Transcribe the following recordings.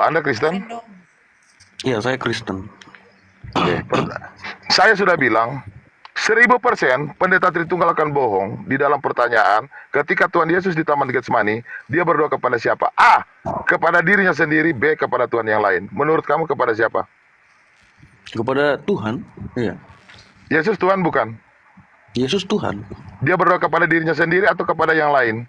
Anda Kristen? Iya, saya Kristen. Oke. Saya sudah bilang 1000% pendeta Tritunggal akan bohong di dalam pertanyaan ketika Tuhan Yesus di Taman Getsemani, dia berdoa kepada siapa? A. Kepada dirinya sendiri, B. Kepada Tuhan yang lain. Menurut kamu kepada siapa? Kepada Tuhan. Iya. Yesus Tuhan bukan? Yesus Tuhan. Dia berdoa kepada dirinya sendiri atau kepada yang lain?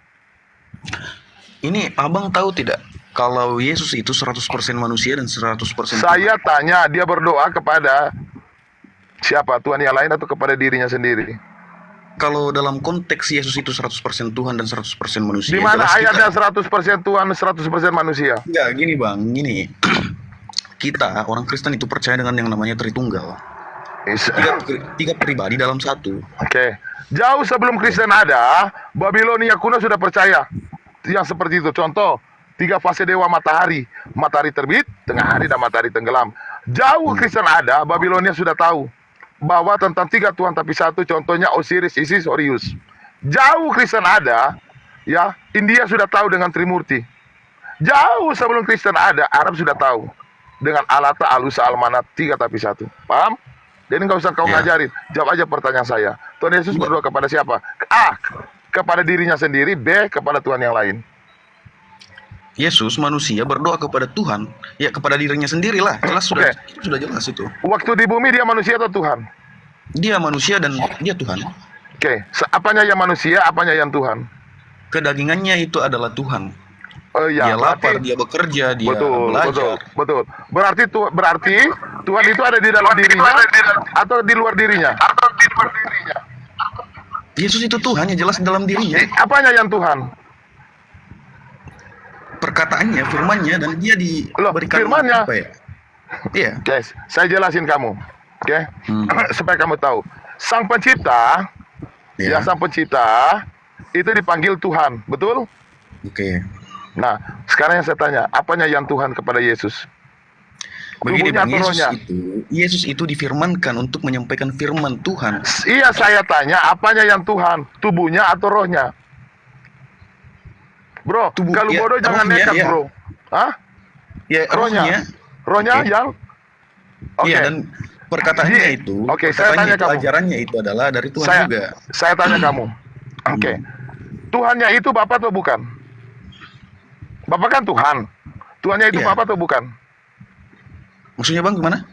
Ini abang tahu tidak kalau Yesus itu 100% manusia dan 100% Tuhan? Saya tanya, dia berdoa kepada siapa? Tuhan yang lain atau kepada dirinya sendiri? Kalau dalam konteks Yesus itu 100% Tuhan dan 100% manusia. Di mana jelas ayatnya kita, 100% Tuhan, 100% manusia? enggak, gini bang, gini. Kita orang Kristen itu percaya dengan yang namanya Tritunggal. Tiga pribadi dalam satu. Oke. Jauh sebelum Kristen ada, Babilonia kuno sudah percaya yang seperti itu. Contoh, 3 fase dewa matahari. Matahari terbit, tengah hari, dan matahari tenggelam. Jauh Kristen ada, Babilonia sudah tahu bahwa tentang 3 Tuhan tapi satu. Contohnya Osiris, Isis, Orius. Jauh Kristen ada, ya, India sudah tahu dengan Trimurti. Jauh sebelum Kristen ada, Arab sudah tahu dengan Alata, Alusa, Almanat, 3 tapi satu. Paham? Jadi nggak usah kau ngajarin. Jawab aja pertanyaan saya. Tuhan Yesus berdoa kepada siapa? A. Kepada dirinya sendiri. B. Kepada Tuhan yang lain. Yesus manusia berdoa kepada Tuhan, ya kepada dirinya sendirilah. Jelas sudah, sudah jelas itu. Waktu di bumi dia manusia atau Tuhan? Dia manusia dan dia Tuhan. Oke. Apanya yang manusia, apanya yang Tuhan? Kedagingannya itu adalah Tuhan. Ya, dia lapar, dia bekerja, dia belajar. Betul. Berarti Tuhan itu ada di dalam dirinya atau di luar dirinya? Yesus itu Tuhan, yang jelas dalam dirinya. Apanya yang Tuhan? Perkataannya, firmannya, dan dia diberikan firmannya. apa ya? Iya. Guys, saya jelasin kamu. Oke? Supaya kamu tahu. Sang pencipta, ya sang pencipta itu dipanggil Tuhan, betul? Oke. Nah, sekarang yang saya tanya, apanya yang Tuhan kepada Yesus? Begini bang, Yesus itu difirmankan untuk menyampaikan firman Tuhan. Iya, saya tanya, apanya yang Tuhan? Tubuhnya atau rohnya? Bro, kalau bodoh jangan nekat, bro. Hah? Ya, rohnya. Rohnya yang? Iya, dan perkataannya itu, saya tanya kamu. Ajarannya itu adalah dari Tuhan juga. Saya tanya kamu. Oke. Tuhannya itu Bapa atau bukan? Bapak kan Tuhan. Tuhannya itu Bapak atau bukan? Maksudnya bang gimana?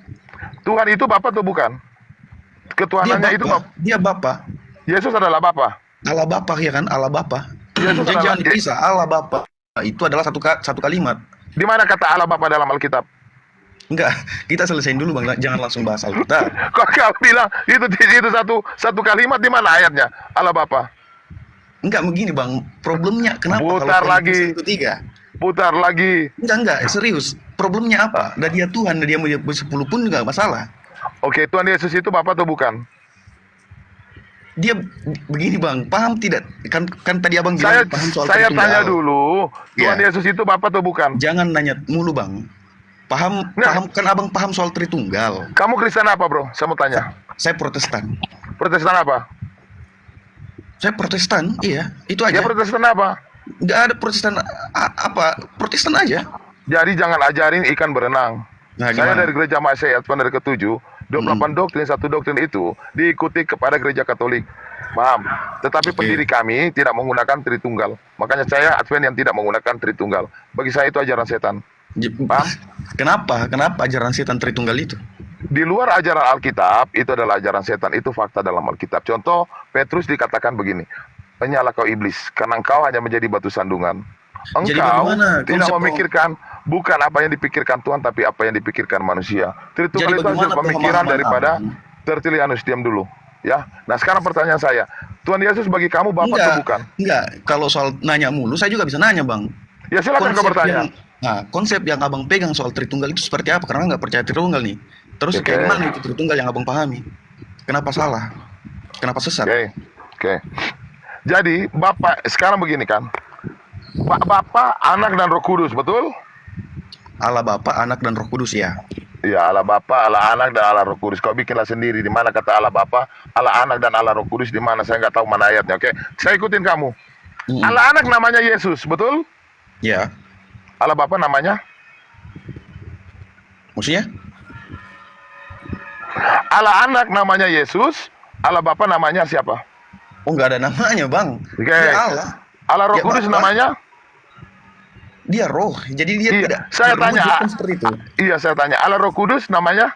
Tuhan itu Bapak atau bukan? Ketuhanannya itu Bapak. Dia Bapak. Yesus adalah Bapak. Allah Bapak ya kan? Allah Bapak. Yesus jangan dipisah. Allah Bapak itu adalah satu kalimat. Di mana kata Allah Bapak dalam Alkitab? Enggak, kita selesaiin dulu bang. Jangan langsung bahas Alkitab. Kok kau bilang itu satu kalimat, di mana ayatnya? Allah Bapak. Enggak begini bang. Problemnya kenapa? Putar lagi. Putar lagi. Enggak, serius. Problemnya apa? Dan dia Tuhan, dan dia mau 10 pun enggak masalah. Oke, Tuhan Yesus itu Bapak atau bukan? Dia begini bang, paham tidak? Kan tadi abang bilang paham soal saya tanya dulu, Tuhan Yesus itu Bapak atau bukan? Jangan nanya mulu bang. Paham kan abang paham soal Tritunggal. Kamu Kristen apa bro? Saya mau tanya. Saya Protestan. Protestan apa? Saya Protestan, iya. Itu aja. Ya Protestan apa? Nggak ada Protestan apa, Protestan aja. Jadi jangan ajarin ikan berenang. Saya dari gereja Masehi Advent dari ke-7, 28 doktrin, 1 doktrin itu diikuti kepada gereja Katolik. Paham? Tetapi pendiri kami tidak menggunakan Tritunggal. Makanya saya Advent yang tidak menggunakan Tritunggal. Bagi saya itu ajaran setan. Paham? Kenapa ajaran setan Tritunggal itu? Di luar ajaran Alkitab, itu adalah ajaran setan. Itu fakta dalam Alkitab. Contoh, Petrus dikatakan begini, penyalah kau iblis, karena engkau hanya menjadi batu sandungan. Engkau tidak memikirkan bukan apa yang dipikirkan Tuhan, tapi apa yang dipikirkan manusia. Tritunggal itu hasil pemikiran daripada Tertullianus. Diam dulu, ya. Nah sekarang pertanyaan saya, Tuhan Yesus bagi kamu Bapak atau bukan? Enggak, kalau soal nanya mulu, saya juga bisa nanya bang. Ya silakan kau bertanya. Konsep yang abang pegang soal Tritunggal itu seperti apa? Karena nggak percaya Tritunggal nih. Terus kayak gimana itu Tritunggal yang abang pahami? Kenapa salah? Kenapa sesat? Oke. Jadi Bapak sekarang begini kan, Bapa, Anak dan Roh Kudus, betul? Allah Bapa, Anak dan Roh Kudus ya. Ya, Allah Bapa, Allah Anak dan Allah Roh Kudus. Kau bikinlah sendiri di mana kata Allah Bapa, Allah Anak dan Allah Roh Kudus di mana, saya nggak tahu mana ayatnya. Oke, saya ikutin kamu. Allah Anak namanya Yesus, betul? Ya. Allah Bapa namanya Maksudnya? Allah anak namanya Yesus, Allah Bapa namanya siapa? Oh, nggak ada namanya, Bang. Oke. Dia Allah. Allah Roh Ya, Kudus Bapa. namanya? Dia roh. Jadi dia Iya, tidak saya tanya. berwujud seperti itu. Iya, saya tanya. Allah Roh Kudus namanya?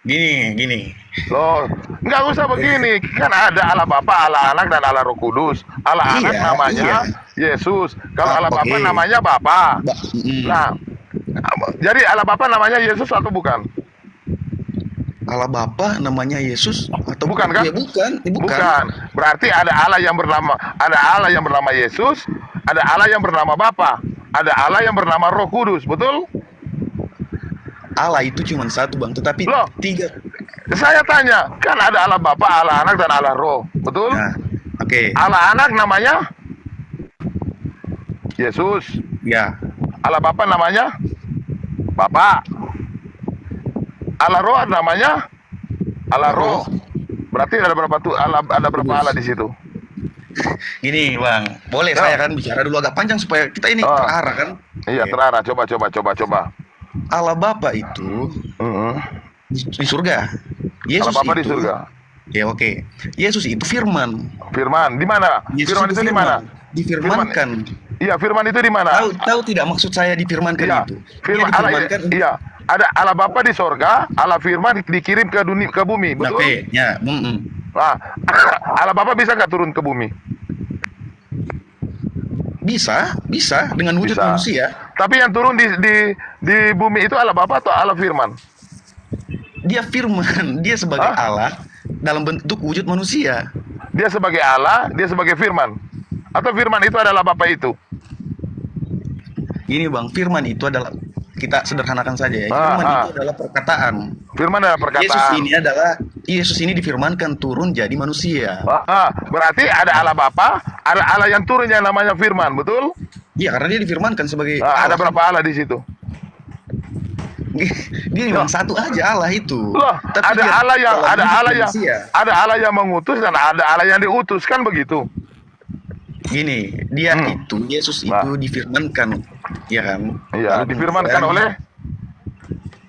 Gini. Loh, nggak usah begini. Kan ada Allah Bapa, Allah Anak, dan Allah Roh Kudus. Allah Iya, Anak namanya Yesus. Kalau Ah, Allah Bapa oke. namanya Bapa. Mm. Nah, jadi Allah Bapa namanya Yesus atau bukan? Allah Bapa namanya Yesus atau Bukan, kan? Ya, bukan. Bukan. Berarti ada Allah yang bernama Yesus, ada Allah yang bernama Bapa, ada Allah yang bernama Roh Kudus, betul? Allah itu cuma satu, Bang, tetapi Loh. 3. Saya tanya, kan ada Allah Bapa, Allah Anak, dan Allah Roh, betul? Nah, oke. Allah Anak namanya Yesus, Ya. Allah Bapa namanya Bapa, Allah Roh namanya Allah Roh. Berarti ada berapa tuh Allah, ada berapa Allah di situ? Gini, Bang. Boleh Ya. saya kan bicara dulu agak panjang supaya kita ini Ah. terarah kan? Iya, Oke. terarah. Coba. Allah Bapa itu Mhm. di surga. Yesus Allah Bapa di itu surga. Ya, oke. Yesus itu firman. Firman di mana? Yesus Firman itu di mana? Difirmankan. Iya, firman itu di mana? Tahu tidak maksud saya difirmankan Iya, itu? firman Dia Allah. difirmankan. Iya, ada Allah Bapa di sorga, Allah firman dikirim ke dunia, ke bumi, Nah, betul? oke. Ya, Nah, Allah Bapa bisa nggak turun ke bumi? bisa dengan wujud Bisa. manusia. Tapi yang turun di bumi itu Allah Bapa atau Allah firman? Dia firman, dia sebagai Hah? Allah dalam bentuk wujud manusia. Dia sebagai Allah, dia sebagai firman. Atau firman itu adalah Bapa itu? Ini, Bang, firman itu adalah, kita sederhanakan saja ya. Ah, Firman ah. itu adalah perkataan. Firman adalah perkataan. Yesus ini difirmankan turun jadi manusia. Berarti ada Allah Bapa, ada Allah yang turun yang namanya firman, betul? Iya, karena dia difirmankan sebagai Ada Allah. berapa Allah di situ? Dia memang satu aja Allah itu. Loh, Tapi ada dia Allah yang dalam ada wujud Allah yang manusia. ada Allah yang mengutus dan ada Allah yang diutus, kan begitu? Gini, dia Hmm. itu Yesus Nah. itu difirmankan, ya kan? Iya, Lalu difirmankan kemudian oleh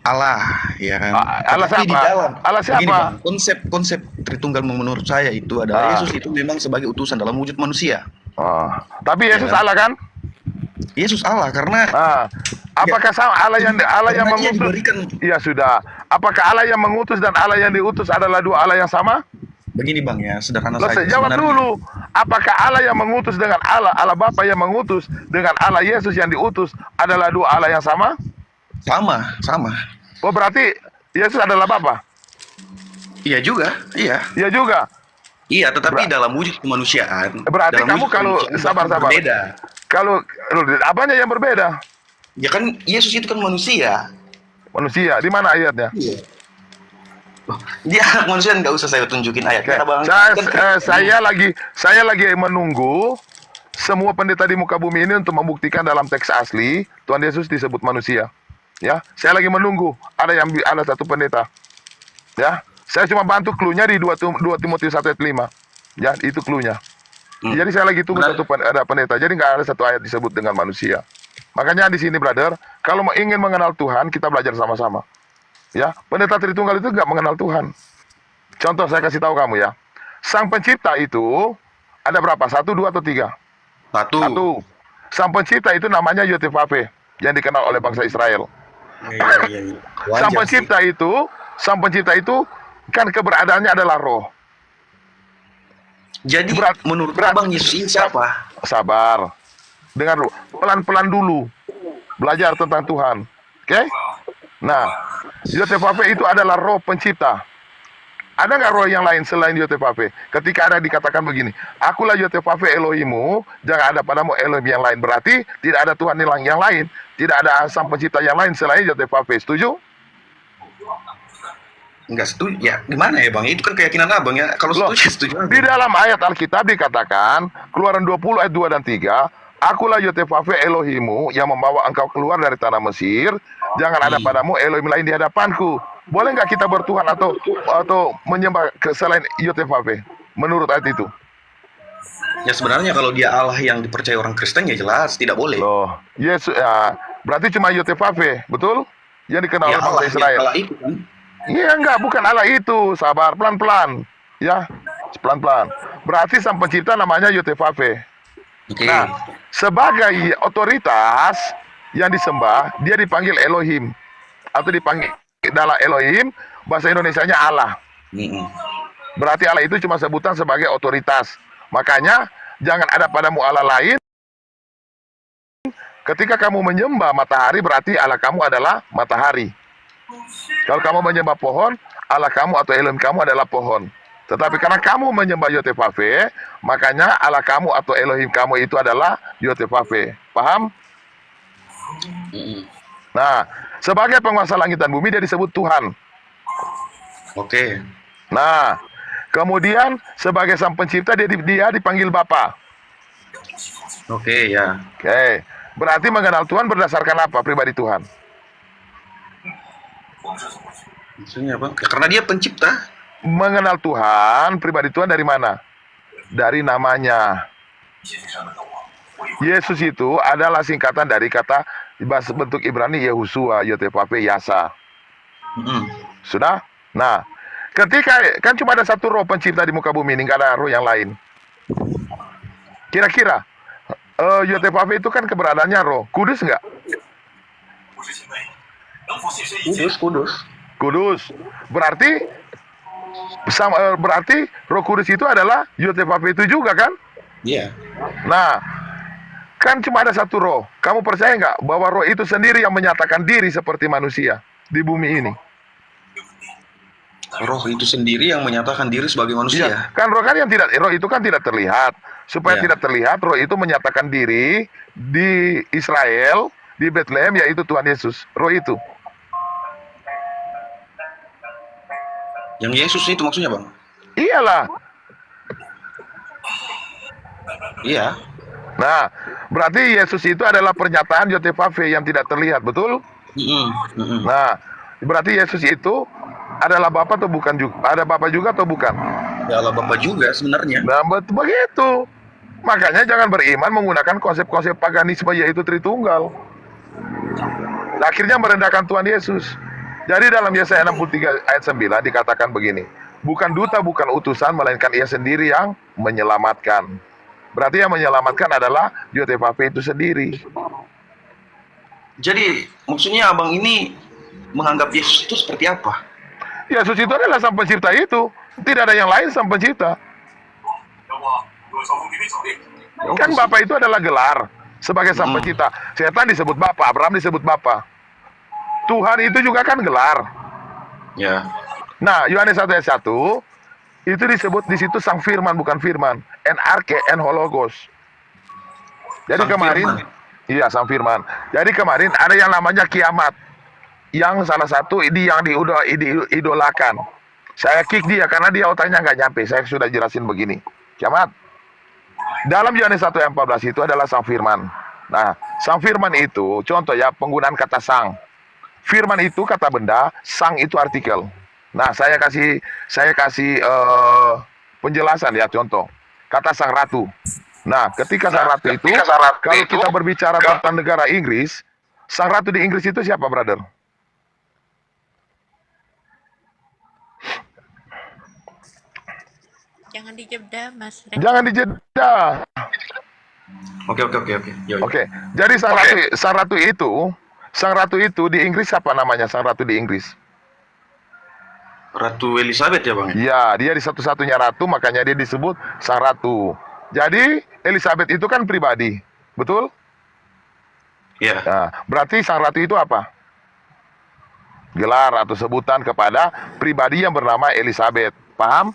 Allah, ya kan? Allah Tapi di siapa? dalam Allah siapa? begini, Bang, konsep Tritunggal menurut saya itu adalah Yesus itu memang sebagai utusan dalam wujud manusia. Tapi Yesus Ya. Allah kan? Yesus Allah karena Apakah sama Allah yang karena dia mengutus? diberikan. Iya, sudah. Apakah Allah yang mengutus dan Allah yang diutus adalah dua Allah yang sama? Begini, Bang, ya, sederhana Loh, saja. jawab Sebenarnya dulu. Apakah Allah yang mengutus dengan Allah Bapa yang mengutus dengan Allah Yesus yang diutus adalah dua Allah yang sama? sama. Oh, berarti Yesus adalah Bapa? Iya juga, iya. Iya juga. Iya, tetapi dalam wujud kemanusiaan. Berarti dalam kamu wujud kalau kemanusiaan sabar. berbeda. Kalau apanya yang berbeda? Ya kan Yesus itu kan manusia. Manusia. Di mana ayatnya? Iya. Dia manusia, nggak usah saya tunjukin ayatnya, Bang. Saya lagi menunggu semua pendeta di muka bumi ini untuk membuktikan dalam teks asli Tuhan Yesus disebut manusia. Ya, saya lagi menunggu ada satu pendeta. Ya, saya cuma bantu clue-nya di 2 Timotius 1 ayat 5. Ya, itu clue-nya. Jadi saya lagi tunggu ada pendeta. Jadi nggak ada satu ayat disebut dengan manusia. Makanya di sini, brother, kalau ingin mengenal Tuhan, kita belajar sama-sama. Ya, pendeta Tritunggal itu nggak mengenal Tuhan. Contoh saya kasih tahu kamu ya. Sang pencipta itu ada berapa? 1, 2, atau 3? Satu. Sang pencipta itu namanya Yotevave yang dikenal oleh bangsa Israel. Iya. Sang pencipta itu kan keberadaannya adalah roh. Jadi menurut Abang Yesus ini siapa? Sabar. Dengar dulu. Pelan-pelan dulu. Belajar tentang Tuhan. Oke? Nah, Yotevave itu adalah roh pencipta. Ada nggak roh yang lain selain Yotevave? Ketika ada dikatakan begini, akulah Yotevave Elohimu, jangan ada padamu Elohim yang lain. Berarti tidak ada Tuhan yang lain. Tidak ada sang pencipta yang lain selain Yotevave. Setuju? Enggak setuju. Ya, gimana ya, Bang? Itu kan keyakinan Abang ya. Kalau setuju. Di dalam ayat Alkitab dikatakan, Keluaran 20 ayat 2 dan 3, akulah Yotevave Elohimu yang membawa engkau keluar dari tanah Mesir. Jangan ada padamu Elohim lain di hadapanku. Boleh nggak kita bertuhan atau menyembah selain Yotevave? Menurut ayat itu. Ya sebenarnya kalau dia Allah yang dipercaya orang Kristen ya jelas tidak boleh. Loh, Yesus ya, berarti cuma Yotevave, betul? yang dikenal Ya oleh bangsa Allah, Israel. Allah itu kan. Iya enggak, bukan Allah itu. Sabar, pelan-pelan. Ya, pelan-pelan. Berarti sang pencipta namanya Yotevave. Oke. Nah, sebagai otoritas yang disembah, dia dipanggil Elohim. Atau dipanggil dalam Elohim, bahasa Indonesianya Allah. Mm-mm. Berarti Allah itu cuma sebutan sebagai otoritas. Makanya, jangan ada padamu Allah lain. Ketika kamu menyembah matahari, berarti Allah kamu adalah matahari. Kalau kamu menyembah pohon, Allah kamu atau Elohim kamu adalah pohon. Tetapi karena kamu menyembah Yotevave, makanya Allah kamu atau Elohim kamu itu adalah Yotevave. Paham? Mm-mm. Nah, sebagai penguasa langit dan bumi dia disebut Tuhan. Oke. Nah, kemudian sebagai sang pencipta dia dipanggil Bapa. Oke, ya. Oke. Berarti mengenal Tuhan berdasarkan apa pribadi Tuhan? Maksudnya apa? Ya, karena dia pencipta. Mengenal Tuhan, pribadi Tuhan dari mana? Dari namanya. Yesus itu adalah singkatan dari kata bahasa bentuk Ibrani Yehusua, Yotevave, Yasa. Mm-mm. Sudah? Nah, ketika kan cuma ada satu roh pencipta di muka bumi ini, nggak ada roh yang lain. Kira-kira Yotevave itu kan keberadaannya roh. Kudus nggak? Kudus. Kudus. Berarti berarti Roh Kudus itu adalah Yotevave itu juga kan? Iya. Nah, kan cuma ada satu roh. Kamu percaya nggak bahwa roh itu sendiri yang menyatakan diri seperti manusia di bumi ini? Roh itu sendiri yang menyatakan diri sebagai Iya, manusia. kan roh itu kan tidak terlihat. Supaya Iya. tidak terlihat, roh itu menyatakan diri di Israel, di Bethlehem, yaitu Tuhan Yesus. Roh itu. Yang Yesus itu maksudnya, Bang? Iyalah. Iya. Nah, berarti Yesus itu adalah pernyataan Yotevave yang tidak terlihat, betul? Mm-mm. Mm-mm. Nah, berarti Yesus itu adalah Bapa atau bukan juga? Ada Bapa juga atau bukan? Ya Allah Bapa juga sebenarnya. Nah, begitu. Makanya jangan beriman menggunakan konsep-konsep paganisme yaitu Tritunggal. Akhirnya merendahkan Tuhan Yesus. Jadi dalam Yesaya 63 ayat 9 dikatakan begini, bukan duta, bukan utusan, melainkan ia sendiri yang menyelamatkan. Berarti yang menyelamatkan adalah Yotevave itu sendiri. Jadi maksudnya abang ini menganggap Yesus itu seperti apa? Yesus itu adalah sang pencipta itu. Tidak ada yang lain sang pencipta. Kan Bapa itu adalah gelar sebagai sang pencipta. Setan disebut Bapa, Abraham disebut Bapa. Tuhan itu juga kan gelar. Ya. Nah, Yohanes 1 ayat 1 itu disebut di situ sang firman, bukan firman. En arche, en hologos. Jadi Sang kemarin firman. iya sang firman. Jadi kemarin ada yang namanya kiamat. Yang salah satu yang diidolakan. Saya kick dia karena dia otaknya nggak nyampe. Saya sudah jelasin begini. Kiamat. Dalam Yohanes 1 ayat 14 itu adalah sang firman. Nah, sang firman itu contoh ya penggunaan kata sang. Firman itu kata benda, sang itu artikel. Nah, saya kasih penjelasan ya contoh. Kata sang ratu. Nah, ketika sang ratu itu, kalau kita berbicara tentang negara Inggris, sang ratu di Inggris itu siapa, brother? Jangan dijeda, Mas. Jangan dijeda. Oke. Yo. Oke. Jadi sang ratu itu di Inggris siapa namanya? Sang ratu di Inggris. Ratu Elizabeth ya, Bang? Ya, dia di satu-satunya ratu, makanya dia disebut sang ratu. Jadi Elizabeth itu kan pribadi, betul? Iya. Nah, berarti sang ratu itu apa? Gelar atau sebutan kepada pribadi yang bernama Elizabeth. Paham?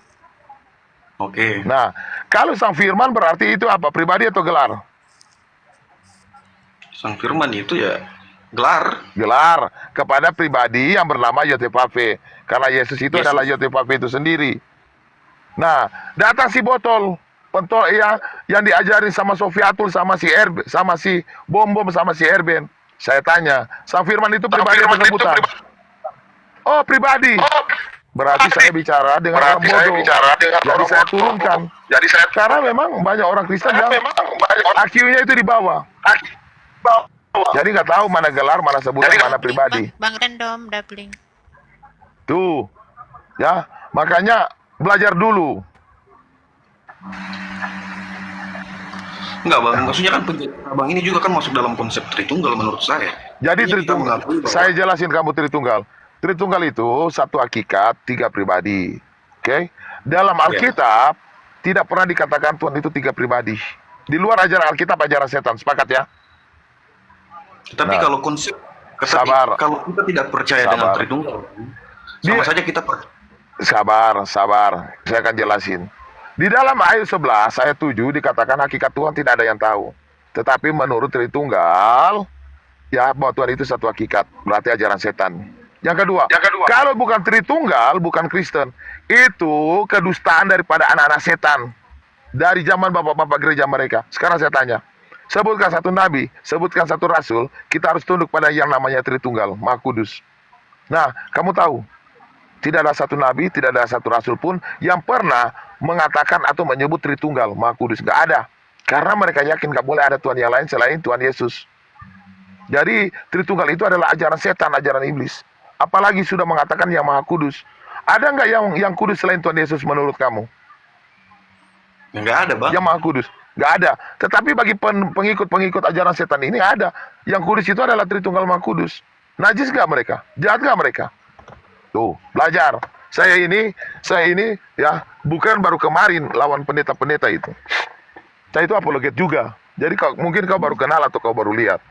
Oke. Nah, kalau sang firman berarti itu apa? Pribadi atau gelar? Sang firman itu ya gelar. Gelar kepada pribadi yang bernama Yotevave. Karena Yesus itu Yesus. adalah Yotevave itu sendiri. Nah, datang si botol pentol ya yang diajarin sama Sofiatul, sama si sama si Bom, sama si Erben. Saya tanya, sang firman itu pribadi atau sebutan? Oh, pribadi. Berarti saya bicara dengan orang bodoh. Jadi saya turunkan. Karena memang banyak orang Kristen yang IQ-nya itu di bawah. Jadi nggak tahu mana gelar, mana sebutan, mana pribadi. Bang Random doubling. Tuh, ya, makanya belajar dulu. Enggak bang, maksudnya kan abang ini juga kan masuk dalam konsep Tritunggal menurut saya. Jadi Ini kita Tritunggal, mengakui bahwa- saya jelasin kamu Tritunggal. Tritunggal itu satu hakikat, tiga pribadi. Oke? Dalam Alkitab tidak pernah dikatakan Tuhan itu tiga pribadi. Di luar ajaran Alkitab, ajaran setan. Sepakat ya? Tapi Nah. kalau konsep, Sabar. kalau kita tidak percaya dengan Sabar. Tritunggal, sama Dia- saja kita Sabar. Saya akan jelasin. Di dalam ayat 11, ayat 7 dikatakan hakikat Tuhan tidak ada yang tahu. Tetapi menurut Tritunggal, ya bahwa Tuhan itu satu hakikat. Berarti ajaran setan. Yang kedua, kalau bukan Tritunggal, bukan Kristen, itu kedustaan daripada anak-anak setan. Dari zaman bapak-bapak gereja mereka. Sekarang saya tanya, sebutkan satu nabi, sebutkan satu rasul, kita harus tunduk pada yang namanya Tritunggal, Maha Kudus. Nah, kamu tahu, tidak ada satu nabi, tidak ada satu rasul pun yang pernah mengatakan atau menyebut Tritunggal, Maha Kudus. Nggak ada. Karena mereka yakin nggak boleh ada Tuhan yang lain selain Tuhan Yesus. Jadi Tritunggal itu adalah ajaran setan, ajaran iblis. Apalagi sudah mengatakan yang Maha Kudus. Ada nggak yang kudus selain Tuhan Yesus menurut kamu? nggak ada bang. Yang Maha Kudus? Nggak ada. Tetapi bagi pengikut-pengikut ajaran setan ini ada. Yang kudus itu adalah Tritunggal Maha Kudus. Najis nggak mereka? Jahat nggak mereka? Tuh, belajar. Saya ini ya bukan baru kemarin lawan pendeta-pendeta itu. Saya itu apologet juga. Jadi mungkin kau baru kenal atau kau baru lihat.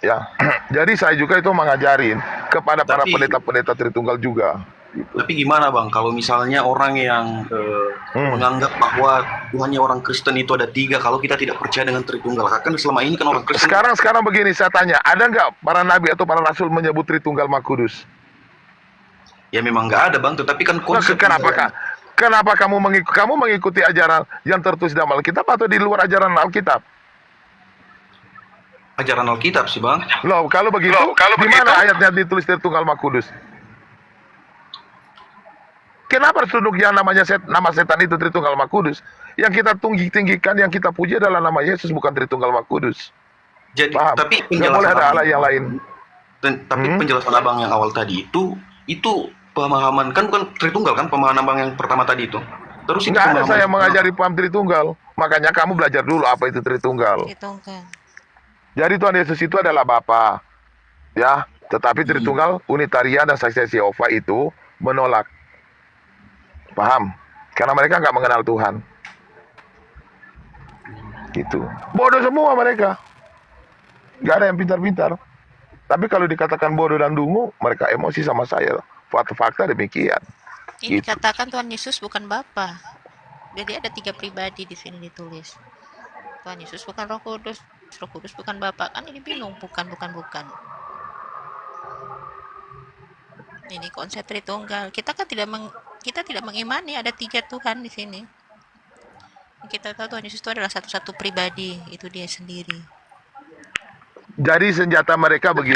Ya, jadi saya juga itu mengajarin kepada para Tapi- pendeta-pendeta Tritunggal juga. Tapi gimana bang, kalau misalnya orang yang menganggap bahwa Tuhannya orang Kristen itu ada tiga, kalau kita tidak percaya dengan Tritunggal, kan selama ini kan orang Kristen. Sekarang begini saya tanya, ada nggak para nabi atau para rasul menyebut Tritunggal Maha Kudus? Ya memang nggak ada bang, tetapi kan Nah, konsep. kenapa kamu mengikuti ajaran yang tertulis dalam Alkitab atau di luar ajaran Alkitab? Ajaran Alkitab sih bang. Loh, kalau begitu, di mana ayatnya ditulis Tritunggal Maha Kudus? Kenapa harus tunduk yang namanya nama setan itu Tritunggal Maha Kudus? Yang kita tinggikan, yang kita puji adalah nama Yesus, bukan Tritunggal Maha Kudus. Jadi, Paham? tapi Nggak boleh ada Allah yang lain. Tapi penjelasan abang yang awal tadi itu pemahaman kan bukan Tritunggal kan, pemahaman abang yang pertama tadi itu. Terus ini Nggak ada pemahaman- saya mengajari paham Tritunggal. Makanya kamu belajar dulu apa itu Tritunggal. Tritunggal. Jadi Tuhan Yesus itu adalah Bapa, ya. Tetapi Tritunggal, Unitarian dan Saksi Yehova itu menolak. Paham? Karena mereka nggak mengenal Tuhan. Gitu. Bodoh semua mereka. Nggak ada yang pintar-pintar. Tapi kalau dikatakan bodoh dan dungu, mereka emosi sama saya. Fakta demikian. Ini Gitu. katakan Tuhan Yesus bukan Bapa. Jadi ada tiga pribadi di sini ditulis. Tuhan Yesus bukan Roh Kudus bukan Bapa. Kan ini bingung, bukan. Ini konsep Tritunggal. Kita kan kita tidak mengimani ada tiga Tuhan di sini. Kita tahu Tuhan Yesus itu adalah satu-satu pribadi, itu dia sendiri. Jadi senjata mereka begini.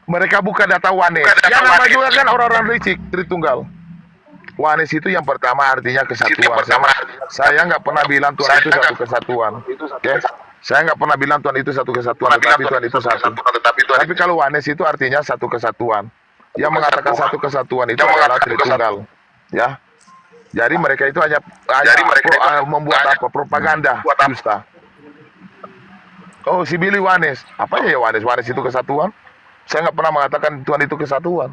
Mereka buka data Wanes. Yang nama juga kan orang-orang licik Tritunggal. Wanes itu yang pertama artinya kesatuan. Saya nggak pernah bilang Tuhan itu satu kesatuan. Oke? Saya nggak pernah bilang Tuhan itu satu kesatuan, tetapi Tuhan itu satu. Tapi kalau Wanes itu artinya satu kesatuan. Yang mengatakan satu kesatuan itu adalah Tritunggal. Ya. Jadi mereka itu hanya membuat apa? Propaganda dusta. Oh, si Billy Wanes. Apanya ya Wanes? Wanes itu kesatuan? Saya nggak pernah mengatakan Tuhan itu kesatuan.